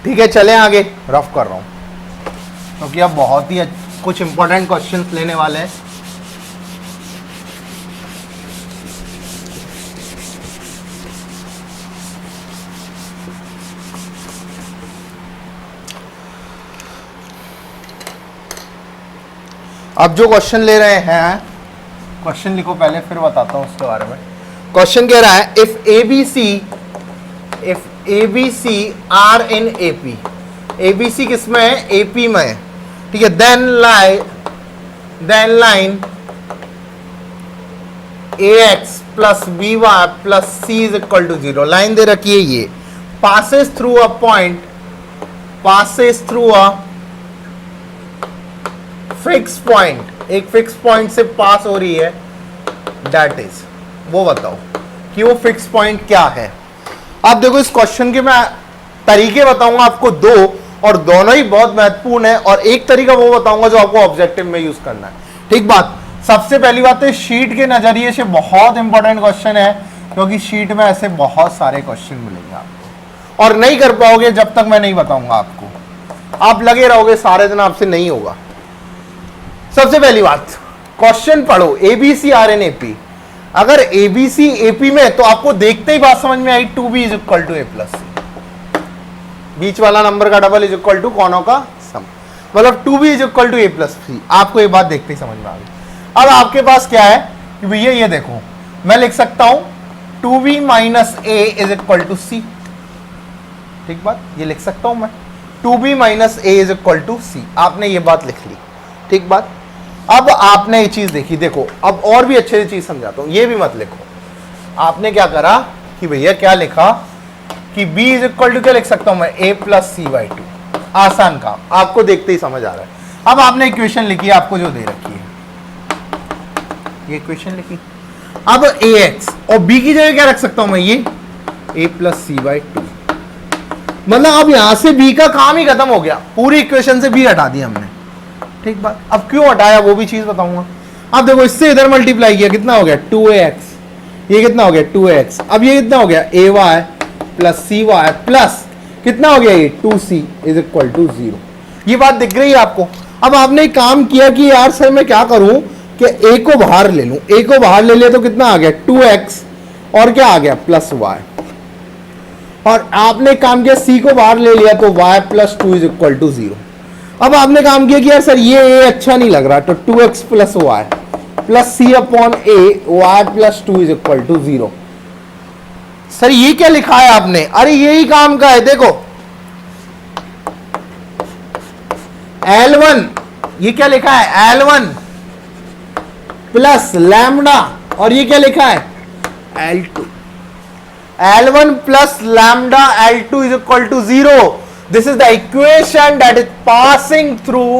ठीक है, चलें आगे, रफ कर रहा हूं क्योंकि अब बहुत ही कुछ इंपॉर्टेंट क्वेश्चंस लेने वाले हैं। अब जो क्वेश्चन ले रहे हैं, क्वेश्चन लिखो पहले फिर बताता हूं उसके बारे में। क्वेश्चन कह रहा है if ABC are in AP, ABC किसमें है, AP में है, ठीक है, then line AX plus BY plus C is equal to 0, line दे रखी है ये, passes through a point, passes through a fix point, एक फिक्स पॉइंट से पास हो रही है, दैट इज, वो बताओ कि वो फिक्स पॉइंट क्या है। अब देखो इस क्वेश्चन के मैं तरीके बताऊंगा आपको दो, और दोनों ही बहुत महत्वपूर्ण है, और एक तरीका वो बताऊंगा जो आपको ऑब्जेक्टिव में यूज करना है। ठीक बात, सबसे पहली बात तो शीट के नजरिए से बहुत इंपॉर्टेंट क्वेश्चन है, क्योंकि शीट में ऐसे बहुत सारे क्वेश्चन मिलेंगे आपको, और नहीं कर पाओगे जब तक मैं नहीं बताऊंगा आपको। आप लगे रहोगे सारे दिन, आपसे नहीं होगा। सबसे पहली बात, क्वेश्चन पढ़ो एबीसी आर एन एपी। अगर एबीसी एपी में तो आपको देखते ही बात समझ में आई, 2b is equal to a plus c, बीच वाला नंबर का डबल इज इक्वल टू कोनों का सम, मतलब 2b is equal to a plus c. आपको ये बात देखते ही समझ में आ गई। अब आपके पास क्या है कि भैया ये देखो, मैं लिख सकता हूं 2b minus a is equal to c. ठीक बात, ये लिख सकता हूं मैं 2b minus a is equal to c. आपने ये बात लिख ली, ठीक बात। अब आपने ये चीज देखी, देखो अब और भी अच्छे से चीज समझाता हूं, ये भी मत लिखो। आपने क्या करा कि भैया क्या लिखा कि b इज इक्वल टू क्या लिख सकता हूं मैं, a plus C by two. आसान काम, आपको देखते ही समझ आ रहा है। अब आपने इक्वेशन लिखी, आपको जो दे रखी है ये इक्वेशन लिखी। अब ax और b की जगह क्या रख सकता हूं मैं, ये a plus C by two. मतलब अब यहां से b का काम ही खत्म हो गया, पूरी इक्वेशन से b हटा दिया हमने। ठीक बात। अब क्यों हटाया वो भी चीज बताऊंगा। अब देखो इससे इधर मल्टीप्लाई किया, कितना हो गया 2ax, ये कितना हो गया 2ax। अब ये कितना हो गया ay प्लस cy प्लस कितना हो गया ये 2c इज इक्वल टू 0। ये बात दिख रही है आपको। अब आपने एक काम किया कि यार सर मैं क्या करूं कि a को बाहर ले लूं, a को बाहर ले लिया तो कितना आ गया 2x और क्या आ गया प्लस y, और आपने काम किया c को बाहर ले लिया तो y plus 2 is equal to 0। अब आपने काम किया कि यार सर ये a अच्छा नहीं लग रहा, तो 2x plus y plus c upon a y plus 2 is equal to 0। Sir ये क्या लिखा है आपने, अरे यही काम का है। देखो L1, ये क्या लिखा है L1 प्लस लैम्डा, और ये क्या लिखा है L2, L1 plus lambda L2 is equal to 0। This is the equation that is passing through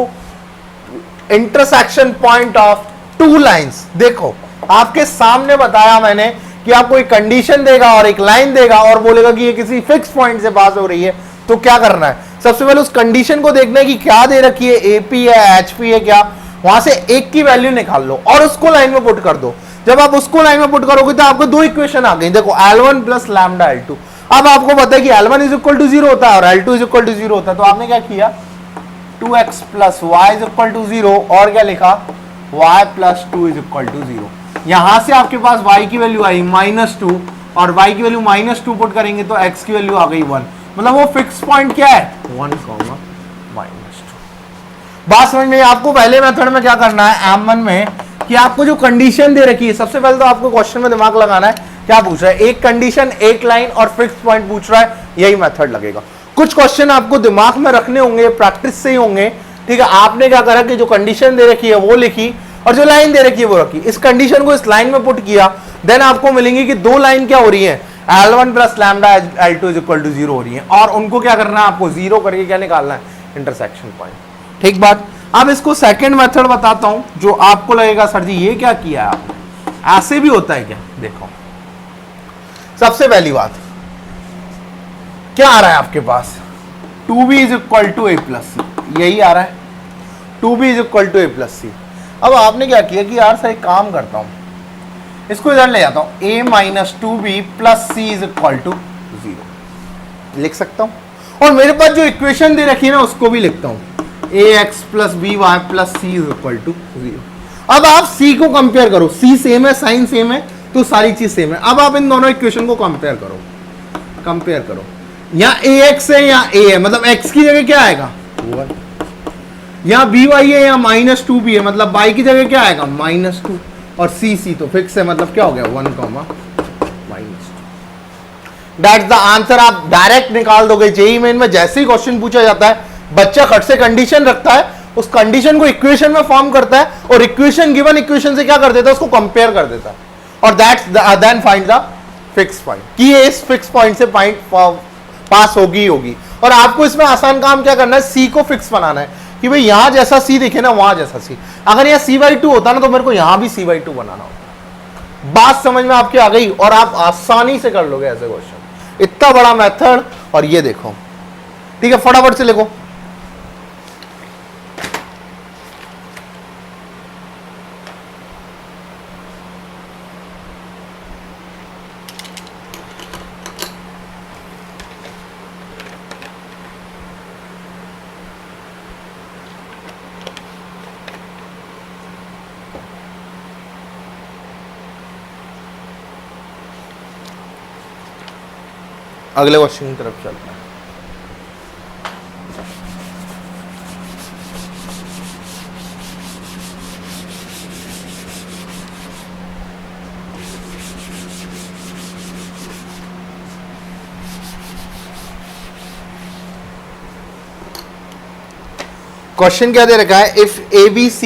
intersection point of two lines। देखो आपके सामने बताया मैंने कि आपको एक कंडीशन देगा और एक लाइन देगा और बोलेगा कि ये किसी फिक्स पॉइंट से पास हो रही है, तो क्या करना है, सबसे पहले उस कंडीशन को देखना है कि क्या दे रखी है, एपी है एचपी है क्या, वहां से एक की वैल्यू निकाल लो और उसको लाइन में पुट कर दो। जब आप उसको लाइन में पुट करोगे तो आपको दो इक्वेशन आ गई। देखो L1 प्लस लैम्डा L2। अब आपको पता है कि L1 इज इक्वल टू 0 होता है और L2 इज इक्वल टू 0 होता है, तो आपने क्या किया 2x plus Y is equal to 0 और क्या लिखा y plus 2 is equal to 0। यहां से आपके पास y की वैल्यू आई -2 और y की वैल्यू -2 पुट करेंगे तो x की वैल्यू आ गई 1। मतलब वो फिक्स पॉइंट क्या है 1, -2। बात समझ में। आपको पहले मेथड में क्या करना है M1 में कि आपको जो कंडीशन दे रखी है, सबसे पहले तो आपको क्वेश्चन में दिमाग लगाना है क्या पूछ रहा है, एक कंडीशन एक लाइन और फिक्स पॉइंट पूछ रहा है, यही मेथड लगेगा। कुछ क्वेश्चन आपको दिमाग में रखने होंगे, प्रैक्टिस से ही होंगे। ठीक है, आपने क्या करा कि जो कंडीशन दे रखी है वो लिखी और जो लाइन दे रखी है वो रखी, इस कंडीशन को इस लाइन में पुट किया, देन आपको मिलेंगे कि दो लाइन क्या हो रही है L1 plus lambda L2 is equal to 0 हो रही है, और उनको क्या करना है आपको 0 करके क्या निकालना है इंटरसेक्शन पॉइंट। ठीक बात। अब इसको सेकंड मेथड बताता हूं जो आपको लगेगा सर जी ये क्या किया आपने, ऐसे भी होता है क्या। देखो सबसे पहली बात क्या आ रहा है आपके पास 2b is equal to a plus c, यही आ रहा है 2b is equal to a plus c. अब आपने क्या किया कि यार सर एक काम करता हूं, इसको इधर ले जाता हूं a minus 2b plus C is equal to 0 लिख सकता हूं, और मेरे पास जो इक्वेशन दे रखी है ना उसको भी लिखता हूं ax plus B Y plus C is equal to 0। अब आप c को कंपेयर करो, c सेम है साइन सेम है तो सारी चीज सेम है। अब आप इन दोनों इक्वेशन को कंपेयर करो, यहाँ ax है यहाँ a है, मतलब x की जगह क्या आएगा 1, यहाँ by है यहाँ -2b है, मतलब y की जगह क्या आएगा -2, और c तो फिक्स है, मतलब क्या हो गया 1, -2। That's the answer. आप डायरेक्ट निकाल दोगे। जेईई मेन में जैसे ही क्वेश्चन पूछा जाता है बच्चा खट से कंडीशन रखता है, उस कंडीशन को इक्वेशन में फॉर्म करता है और इक्वेशन गिवन इक्वेशन से क्या कर देता है उसको कंपेयर कर देता है, और that's then find the fix point कि ये इस फिक्स पॉइंट से पॉइंट पास होगी। और आपको इसमें आसान काम क्या करना है, सी को फिक्स बनाना है कि भाई यहां जैसा सी दिखे ना वहां जैसा सी। अगर यह c/2 होता ना तो मेरे को यहां भी c/2 बनाना होता। बात समझ में आपकी आ गई, और आप आसानी से कर लोगे ऐसे क्वेश्चन। इतना बड़ा मेथड, और ये देखो ठीक है, फटाफट से लिखो। अगले क्वेश्चन की तरफ चलते हैं। क्वेश्चन क्या दे रखा है? If ABC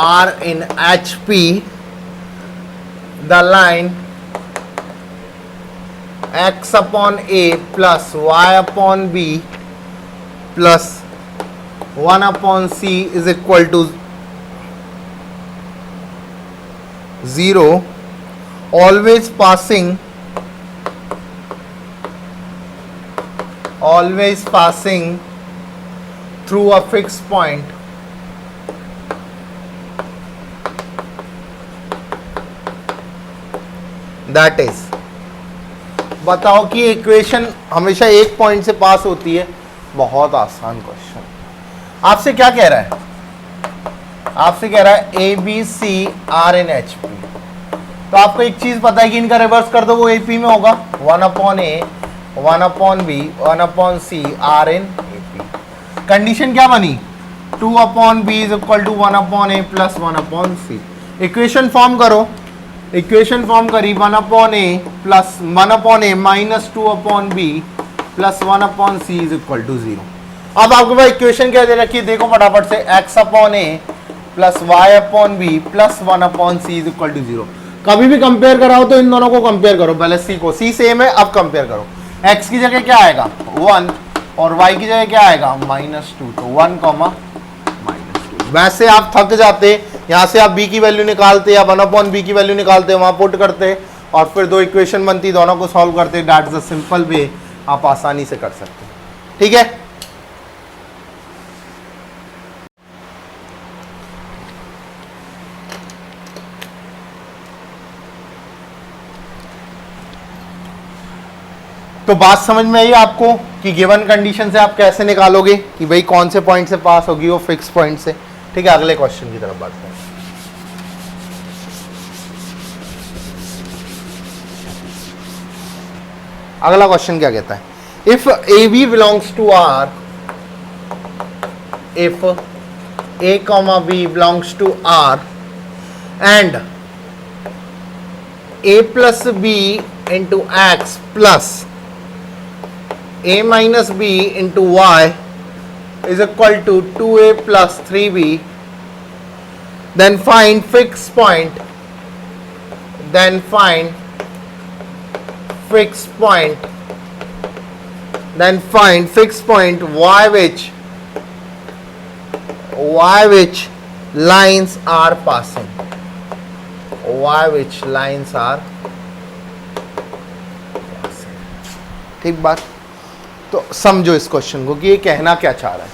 are in HP, the line x upon A plus y upon B plus 1 upon C is equal to 0, always passing through a fixed point that is, बताओ कि इक्वेशन हमेशा एक पॉइंट से पास होती है। बहुत आसान क्वेश्चन। आपसे क्या कह रहा है? आपसे कह रहा है ABC R in HP। तो आपको एक चीज पता है कि इनका रिवर्स कर दो वो AP में होगा। 1 upon A 1 upon B 1 upon C R in AP। Condition क्या बनी? 2 upon B is equal to 1 upon A plus 1 upon C। Equation form करो। इक्वेशन फॉर्म करी 1 upon A plus 1 upon A minus 2 upon B plus 1 upon C is equal to 0। अब आपके पास equation क्या दे रखी है? देखो फटाफट से, x upon A plus y upon B plus 1 upon C is equal to 0। कभी भी कंपेयर कराओ तो इन दोनों को कंपेयर करो। पहले C को, C सेम है, अब कंपेयर करो। x की जगह क्या आएगा? 1 और y की जगह क्या आएगा? -2। तो 1, -2। वैसे आप थक जाते, यहाँ से आप b की वैल्यू निकालते या 1 अपॉन b की वैल्यू निकालते, वहां पुट करते और फिर दो इक्वेशन बनती, दोनों को सॉल्व करते। दैट्स द सिंपल वे, आप आसानी से कर सकते हैं। ठीक है, तो बात समझ में आई आपको कि गिवन कंडीशन से आप कैसे निकालोगे कि भाई कौन से पॉइंट से पास होगी वो फिक्स पॉइंट से। ठीक है, अगले क्वेश्चन की तरफ बात करें। अगला क्वेश्चन क्या कहता है? If AB belongs to R, if A, B belongs to R and A plus B into X plus A minus B into Y is equal to 2A plus 3B, then find fixed point, then find fixed point y which lines are passing, ठीक बात। तो समझो इस question को कि ये कहना क्या चाह रहा है।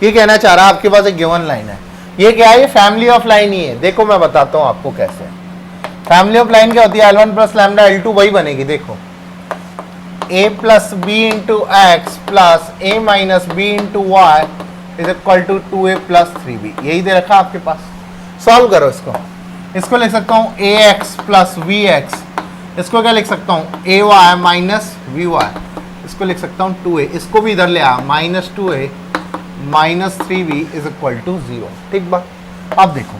ये कहना चाह रहा है आपके पास एक गिवन लाइन है। ये क्या है? ये फैमिली ऑफ लाइन ही है। देखो मैं बताता हूं आपको कैसे। फैमिली ऑफ लाइन क्या होती है? L1 प्लस लैम्डा L2 वही बनेगी। देखो, A plus B into x plus A minus B into y is equal to 2A plus 3B। यही दे रखा आपके पास। सॉल्व करो इसको लिख सकता हूं AX प्लस VX। इसको क्या लिख सकता हूं? AY minus VY। इसको लिख सकता हूं 2A। इसको भी इधर ले आ, -2A minus 3B is equal to 0। ठीक बात। अब देखो,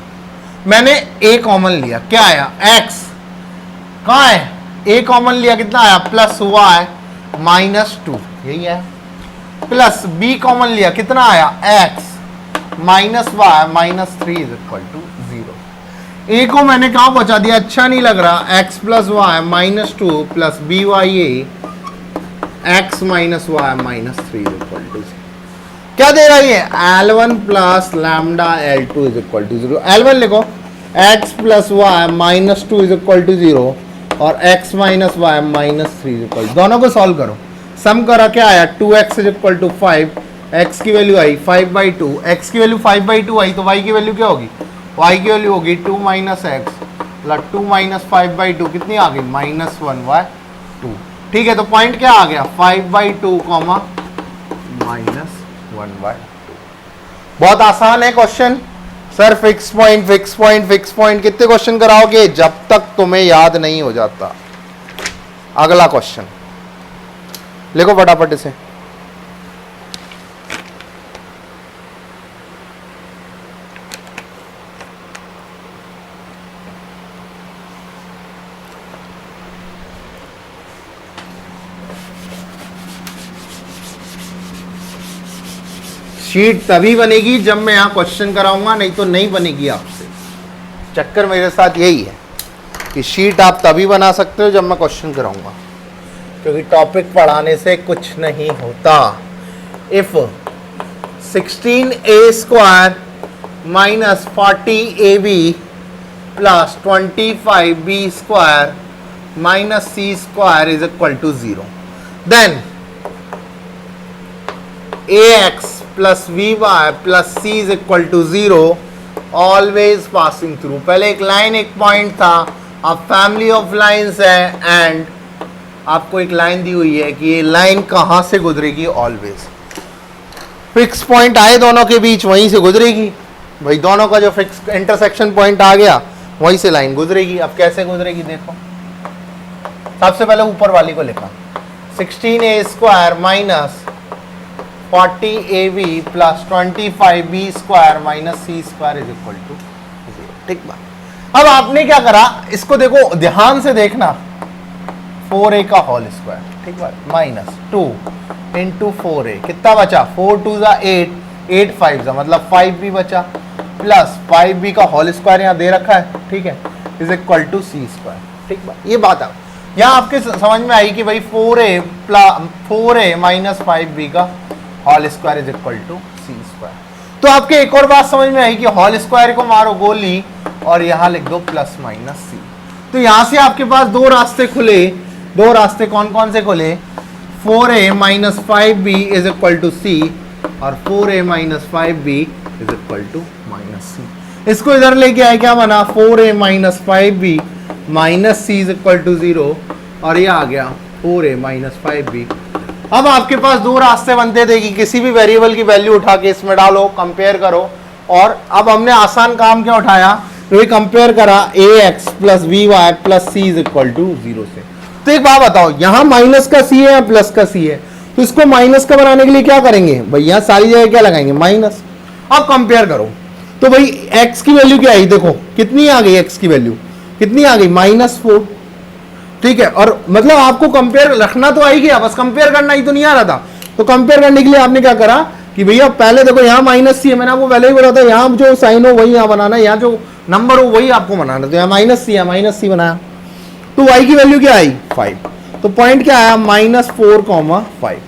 मैंने A कॉमन लिया, क्या आया? X। कहाँ है? A कॉमन लिया, कितना आया? +y -2, यही है। प्लस B कॉमन लिया, कितना आया? X -y -3 is equal to 0। A को मैंने कहाँ पहुंचा दिया? अच्छा नहीं लग रहा। x plus y -2 plus BYA x minus y -3 is equal to 0। क्या दे रहा है? L1 plus lambda L2 is equal to 0। L1 लिखो, x plus y -2 is equal to 0 और x minus y -3 is equal. दोनों को सॉल्व करो, sum करा, क्या आया? 2x is equal to 5। x की वैल्यू आई 5/2। x की वैल्यू 5/2 आई तो y की वैल्यू क्या होगी? y की वैल्यू होगी 2 - x प्लस 2 - 5/2 कितनी आ गई? -1/2। ठीक है, तो पॉइंट क्या आ गया? 5/2 -1/2। बहुत आसान है question, sir fix point fix point fix point कितने क्वेश्चन कराओगे? जब तक तुम्हें याद नहीं हो जाता। अगला क्वेश्चन लिखो फटाफट इसे। शीट तभी बनेगी जब मैं यहां क्वेश्चन कराऊंगा, नहीं तो नहीं बनेगी आपसे। चक्कर मेरे साथ यही है कि शीट आप तभी बना सकते हो जब मैं क्वेश्चन कराऊंगा, क्योंकि टॉपिक पढ़ाने से कुछ नहीं होता। If 16a² minus 40ab plus 25b² minus c² is equal to 0, then ax plus vy plus c is equal to 0 always passing through. पहले एक लाइन एक पॉइंट था, अब फैमिली ऑफ लाइंस है एंड आपको एक लाइन दी हुई है कि ये लाइन कहां से गुजरेगी? ऑलवेज फिक्स पॉइंट आए दोनों के बीच, वहीं से गुजरेगी भाई। दोनों का जो फिक्स इंटरसेक्शन पॉइंट आ गया वहीं से लाइन गुजरेगी। अब कैसे गुजरेगी देखो। सबसे पहले ऊपर वाली को लिखा 16a² minus 40ab plus 25b² minus c² is equal to 0। ठीक बात। अब आपने क्या करा, इसको देखो ध्यान से देखना, 4a का होल स्क्वायर, ठीक बात, माइनस 2 इंटू 4a कितना बचा? 4 2 ज़ा 8, 8 5 ज़ा मतलब 5b बचा, प्लस 5b का होल स्क्वायर यहाँ दे रखा है, ठीक है, इज इक्वल टू c²। ठीक बात। ये बात है यहाँ आपके समझ में आई कि भाई 4a माइनस 5b का whole square is equal to c²। तो आपके एक और बात समझ में आई कि होल स्क्वायर को मारो गोली और यहां लिख दो प्लस माइनस c। तो यहां से आपके पास दो रास्ते खुले। दो रास्ते कौन कौन से खुले? 4a minus 5b is equal to c और 4a minus 5b is equal to minus c। इसको इधर लेके आए, क्या बना? 4a minus 5b minus c is equal to 0 और ये आ गया 4a माइनस 5b। अब आपके पास दो रास्ते बनते थे कि किसी भी वेरिएबल की वैल्यू उठा के इसमें डालो, कंपेयर करो, और अब हमने आसान काम क्या उठाया? तो ये कंपेयर करा ax plus vy plus c is equal to 0 से। तो एक बात बताओ, यहां माइनस का c है या प्लस का c है? तो इसको माइनस का बनाने के लिए क्या करेंगे भाई? यहां सारी जगह क्या लगाएंगे? माइनस। अब कंपेयर करो तो भाई x की वैल्यू क्या आई? देखो कितनी आ गई, x की वैल्यू कितनी आ गई? -4। ठीक है, और मतलब आपको कंपेयर रखना तो आ ही गया, बस कंपेयर करना ही तो नहीं आ रहा था। तो कंपेयर करने के लिए आपने क्या करा कि भैया पहले देखो यहाँ माइनस c है, मैंने आपको पहले ही बोला था यहाँ जो साइन हो वही यहाँ बनाना, यहाँ जो नंबर हो वही आपको बनाना। तो यहाँ माइनस c है, माइनस c बनाया। तो y की वैल्यू क्या आई? 5। तो पॉइंट क्या आया? -4,5।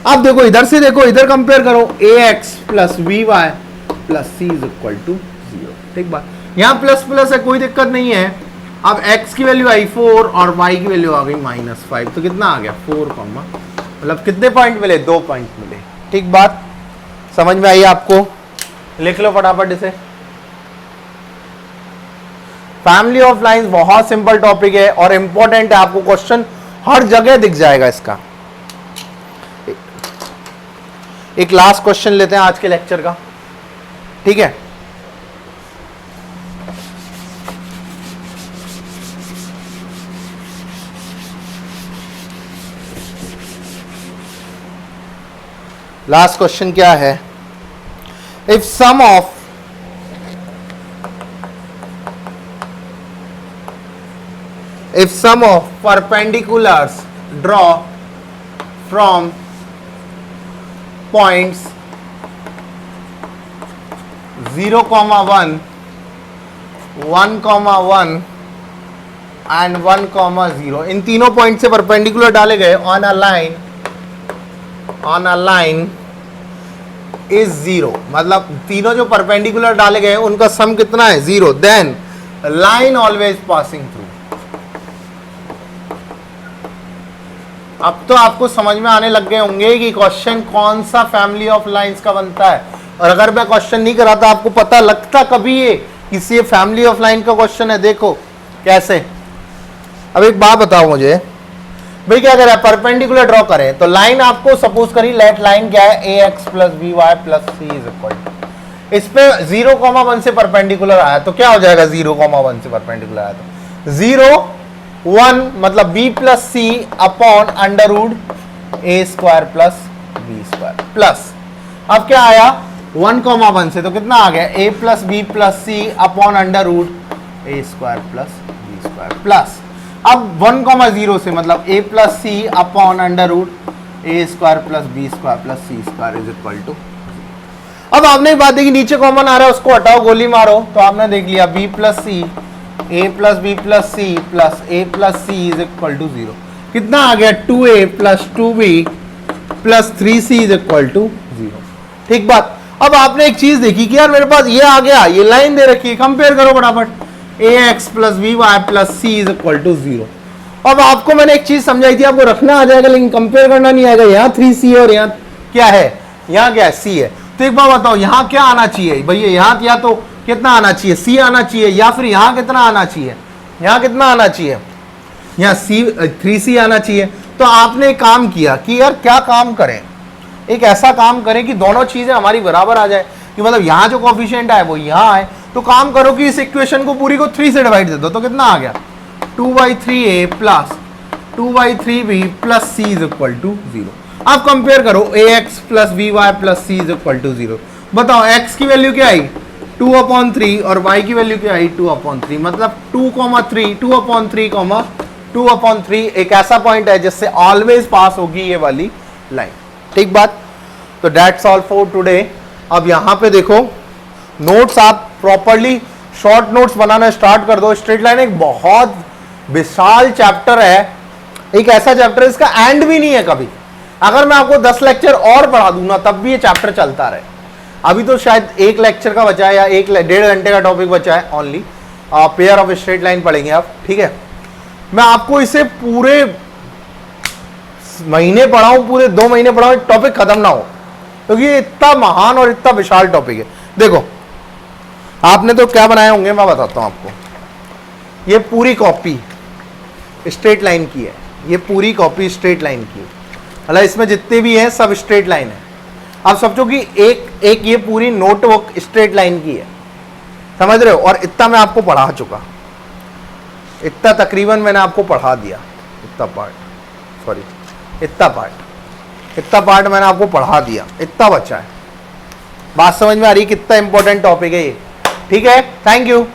अब देखो इधर से, देखो इधर कंपेयर करो, ax plus vy plus c is equal to 0। ठीक बात। यहाँ प्लस प्लस है, कोई दिक्कत नहीं है। अब x की वैल्यू आई 4 और y की वैल्यू आ गई -5। तो कितना आ गया? 4, मतलब कितने पॉइंट मिले? 2 पॉइंट मिले। ठीक बात, समझ में आई आपको? लिख लो फटाफट इसे। फैमिली ऑफ लाइंस बहुत सिंपल टॉपिक है और इंपॉर्टेंट है, आपको क्वेश्चन हर जगह दिख जाएगा इसका। एक लास्ट क्वेश्चन लेते हैं आज के लेक्चर का, ठीक है? लास्ट क्वेश्चन क्या है? If sum of perpendiculars draw from points 0, 1, 1, 1 and 1, 0, इन तीनों पॉइंट से परपेंडिकुलर डाले गए ऑन अ लाइन इज 0, मतलब तीनों जो परपेंडिकुलर डाले गए उनका सम कितना है? 0। Then line always passing through. अब तो आपको समझ में आने लग गए होंगे कि क्वेश्चन कौन सा फैमिली ऑफ लाइंस का बनता है। और अगर मैं क्वेश्चन नहीं कराता आपको पता लगता कभी ये किसी ये फैमिली ऑफ लाइन का क्वेश्चन है? देखो कैसे। अब एक बात बताओ मुझे भाई, क्या करें? परपेंडिकुलर ड्रॉ करें तो लाइन आपको सपोज करी, लेट लाइन क्या है? ax plus vy plus c is equal to, इस पे 0,1 से परपेंडिकुलर आया तो क्या हो जाएगा 0,1 से परपेंडिकुलर आया तो 0,1 मतलब b प्लस सी अपॉन अंडर रूट ए square plus B square plus अब क्या आया 1,1 से तो कितना आ गया a plus B plus C upon under root A square plus B square plus अब 1,0 से मतलब a plus C upon under root A square plus B square plus C square is equal to. अब आपने बात देखी नीचे common आ रहा है उसको हटाओ गोली मारो तो आपने देख लिया b plus C A plus B plus C plus A plus C is equal to 0 कितना आ गया 2a plus 2b plus 3c is equal to 0। ठीक बात। अब आपने एक चीज देखी कि यार मेरे पास ये आ गया ये लाइन दे रखी है कंपेयर करो फटाफट ax plus B Y plus C is equal to 0। अब आपको मैंने एक चीज समझाई थी आपको रखना आ जाएगा लेकिन कंपेयर करना नहीं आएगा। यहाँ 3c और यहाँ क्या है यहाँ क्या है c है तो एक बार बताओ यहाँ क्या आना चाहिए भैया यहाँ या तो कितना आना चाहिए c आना चाहिए या फिर यहाँ कितना आना चाहिए यहाँ कितना आना चाहिए यहाँ c 3c आना चाहिए। तो आपने एक काम किया कि यार क्या काम करें एक ऐसा काम करें कि दोनों चीजें हमारी बराबर आ जाए कि मतलब यहाँ जो कोफिशिएंट है वो यहाँ आए तो काम करो कि इस इक्वेशन को पूरी को 3 से डिवाइड दे दो तो कितना आ गया 2/3a plus 2/3b plus c is equal to 0। अब कंपेयर करो ax plus by plus c is equal to 0। बताओ x की वैल्यू क्या आई 2/3 और y की वैल्यू क्या आई 2/3 मतलब 2,3 2/3 2/3 एक ऐसा पॉइंट है जिससे ऑलवेज पास होगी ये वाली लाइन। ठीक बात। तो दैट्स ऑल फॉर टुडे। अब यहाँ पे देखो नोट्स आप प्रॉपरली शॉर्ट नोट्स बनाना स्टार्ट कर दो। स्ट्रेट लाइन एक बहुत विशाल चैप्टर है एक ऐसा चैप्टर इसका एंड भी नहीं है कभी। अगर मैं आपको 10 लेक्चर और पढ़ा दूंगा तब भी ये चैप्टर चलता रहे। अभी तो शायद एक लेक्चर का बचा है या 1.5 घंटे का टॉपिक बचा है only pair of straight line पढ़ेंगे आप। ठीक है मैं आपको इसे पूरे महीने पढ़ाऊं पूरे 2 महीने पढ़ाऊं टॉपिक खत्म ना हो क्योंकि ये इतना महान और इतना विशाल टॉपिक है। देखो आपने तो क्या बनाए होंगे मैं बताता हूं आपको। ये पूरी कॉपी स्ट्रेट लाइन की है ये पूरी कॉपी स्ट्रेट लाइन की है मतलब इसमें जितने भी हैं सब स्ट्रेट लाइन है। आप समझो कि एक ये पूरी नोटबुक स्ट्रेट लाइन की है समझ रहे हो और इतना मैं आपको पढ़ा चुका इतना तकरीबन मैंने आपको पढ़ा दिया इतना पार्ट मैंने आपको पढ़ा दिया इतना बचा है। बात समझ में आ रही कितना इंपॉर्टेंट टॉपिक है ये। ठीक है थैंक यू।